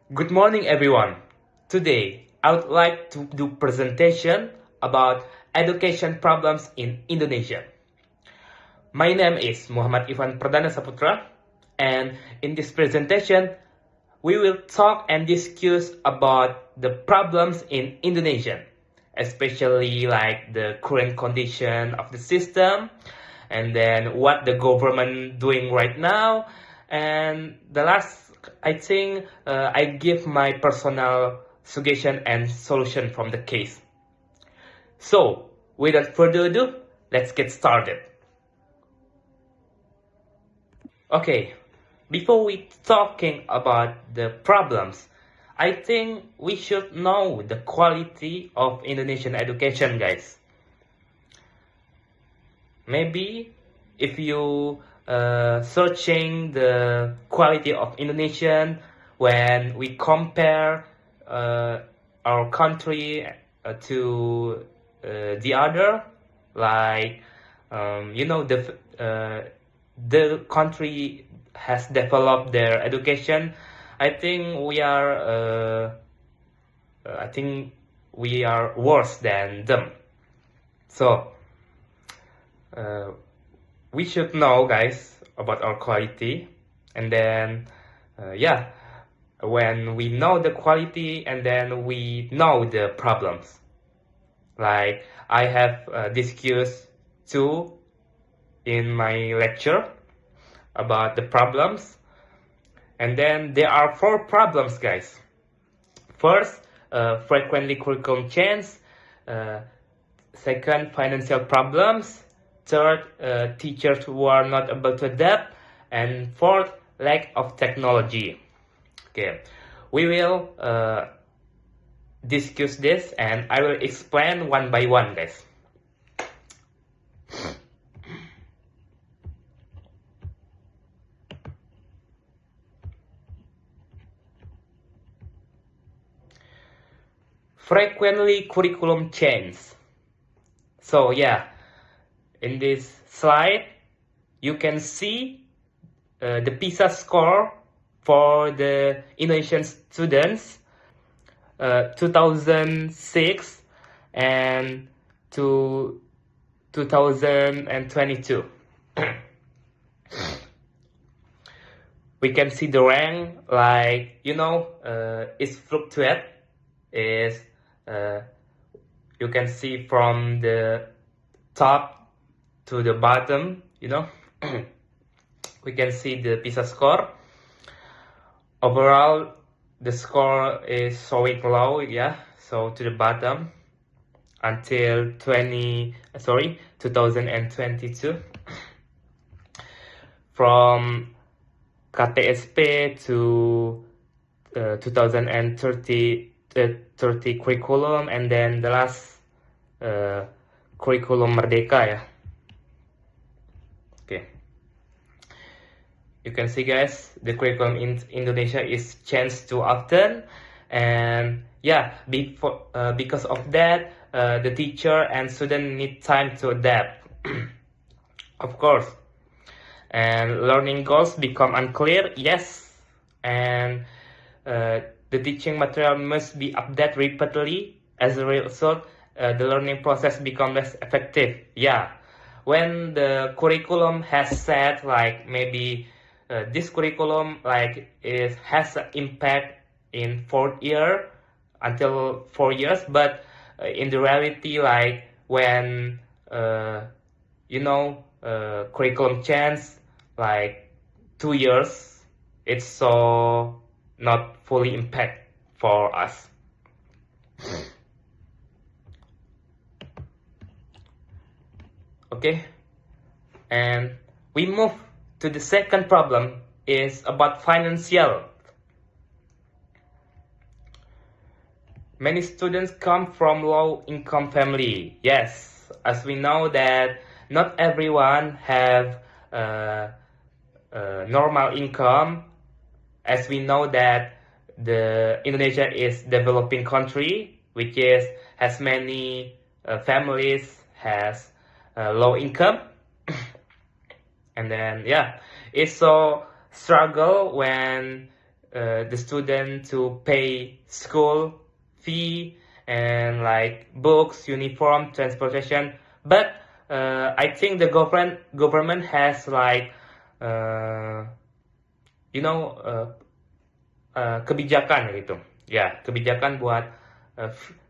Good morning, everyone. Today, I would like to do presentation about education problems in Indonesia. My name is Muhammad Ivan Perdana Saputra, and in this presentation, we will talk and discuss about the problems in Indonesia, especially like the current condition of the system, and then what the government doing right now, and the last, I think, I give my personal suggestion and solution from the case. So, without further ado, let's get started. Okay, before we talking about the problems, I think we should know the quality of Indonesian education, guys. Maybe if you searching the quality of Indonesian when we compare our country to the other, like the country has developed their education. I think we are worse than them. So uh, we should know, guys, about our quality, and then yeah, when we know the quality, and then we know the problems. Like I have discussed two in my lecture about the problems, and then there are four problems, guys. First, frequently curriculum change. uh, Second, financial problems. Third, teachers who are not able to adapt. And fourth, lack of technology. Okay, we will discuss this, and I will explain one by one, guys. Frequently curriculum change. So yeah, in this slide, you can see the PISA score for the Indonesian students 2006 and to 2022. We can see the rank, like it's fluctuate. Is you can see from the top to the bottom. We can see the PISA score. Overall, the score is showing low, yeah. So to the bottom until 2022. From KTSP to 2030 curriculum, and then the last curriculum Merdeka, yeah. Okay. You can see, guys, the curriculum in Indonesia is changed too often, and yeah, because of that, the teacher and student need time to adapt. Of course. And learning goals become unclear, yes, and the teaching material must be updated repeatedly. As a result, the learning process becomes less effective, yeah. When the curriculum has said, like, maybe this curriculum, like, has an impact in 4 year until 4 years, but in the reality, like, when curriculum change like 2 years, it's so not fully impact for us. Okay, and we move to the second problem, is about financial. Many students come from low income family. Yes, as we know that not everyone have normal income, as we know that the Indonesia is developing country, which has many families has low income. And then yeah, it's so struggle when the student to pay school fee and like books, uniform, transportation. But I think the government has like you know kebijakan gitu. Ya, kebijakan buat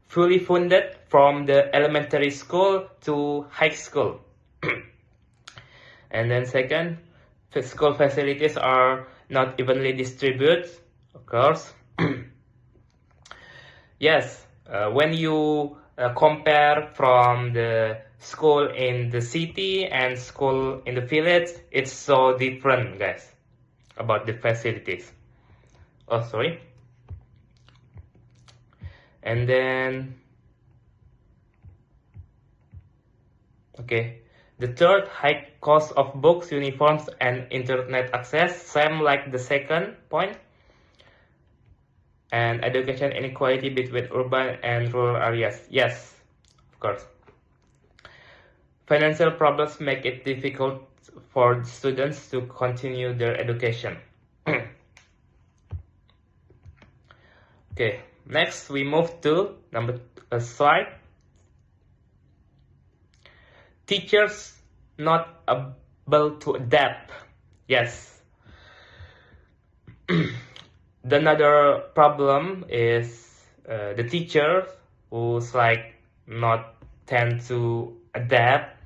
fully funded from the elementary school to high school. And then second, school facilities are not evenly distributed, of course. Yes, when you compare from the school in the city and school in the village, it's so different, guys, about the facilities. Oh, sorry. And then, okay, the third, high cost of books, uniforms, and internet access, same like the second point. And education inequality between urban and rural areas. Yes, of course. Financial problems make it difficult for students to continue their education. Okay, next we move to number slide. Teachers not able to adapt. Yes. Another problem is the teachers who's like not tend to adapt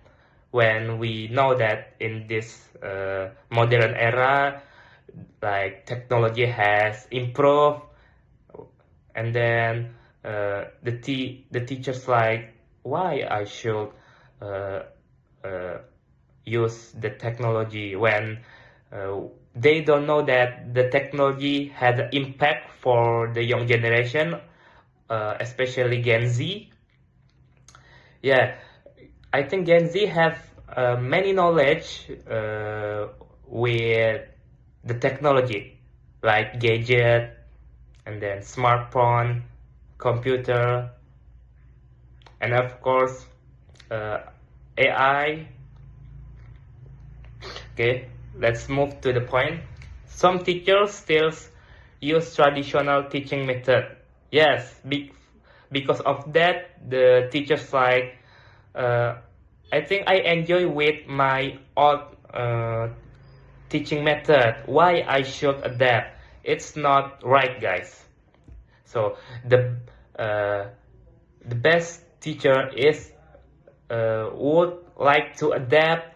when we know that in this modern era, like technology has improved, and then the teachers like, why I should use the technology when they don't know that the technology has an impact for the young generation, especially Gen Z. Yeah, I think Gen Z have many knowledge with the technology, like gadget, and then smartphone, computer, and of course AI. Okay, let's move to the point. Some teachers still use traditional teaching method. Yes, because of that, the teachers like, I think I enjoy with my old teaching method. Why I should adapt? It's not right, guys. So the best teacher is would like to adapt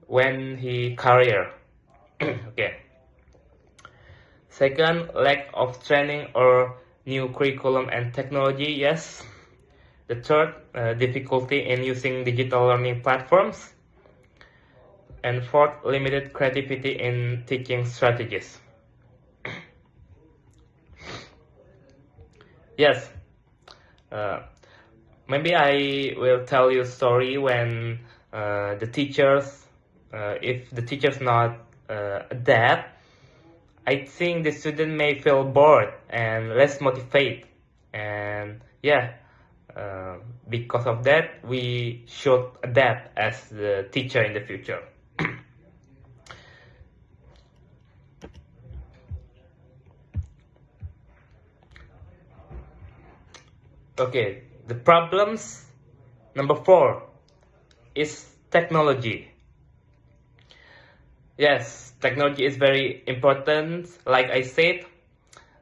when he career. Okay. Second, lack of training or new curriculum and technology. Yes. The third, difficulty in using digital learning platforms. And fourth, limited creativity in teaching strategies. Yes. Maybe I will tell you a story when the teachers, if the teachers not adapt, I think the student may feel bored and less motivated. And yeah, because of that, we should adapt as the teacher in the future. Okay, the problems number 4 is technology. Yes, technology is very important, like I said,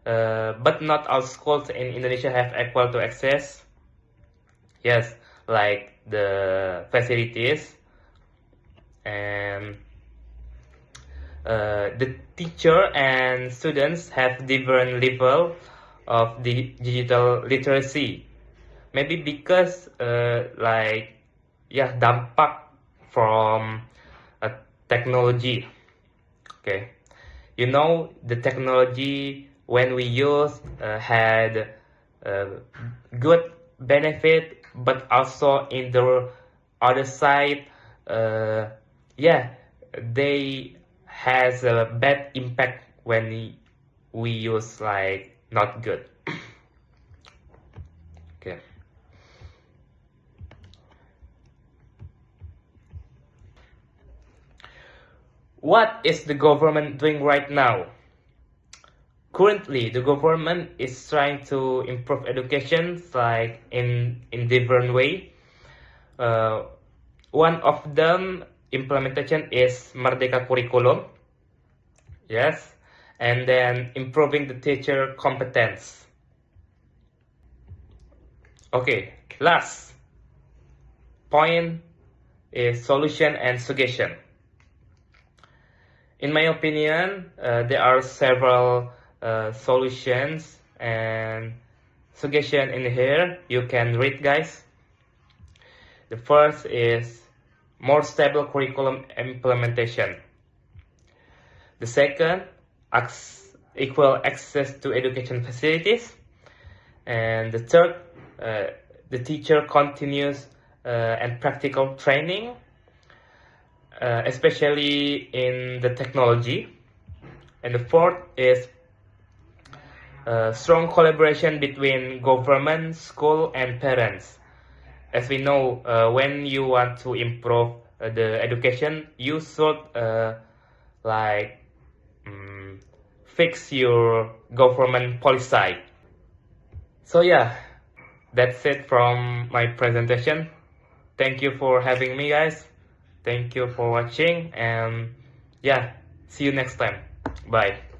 but not all schools in Indonesia have equal to access. Yes, like the facilities, and the teacher and students have different level of the digital literacy. Maybe because like dampak from technology. Okay, you know, the technology when we use had good benefit, but also in the other side, they has a bad impact when we use like not good. Okay. What is the government doing right now? currently the government is trying to improve education like in different way. One of them implementation is Merdeka curriculum. Yes, and then improving the teacher competence. Okay, last point is solution and suggestion. In my opinion, there are several solutions and suggestion in here. You can read, guys. The first is more stable curriculum implementation. The second, equal access to education facilities. And the third, the teacher continuous and practical training, especially in the technology. And the fourth is strong collaboration between government, school, and parents. As we know, when you want to improve the education, you should fix your government policy. So yeah, that's it from my presentation. Thank you for having me, guys. Thank you for watching, and yeah, see you next time. Bye.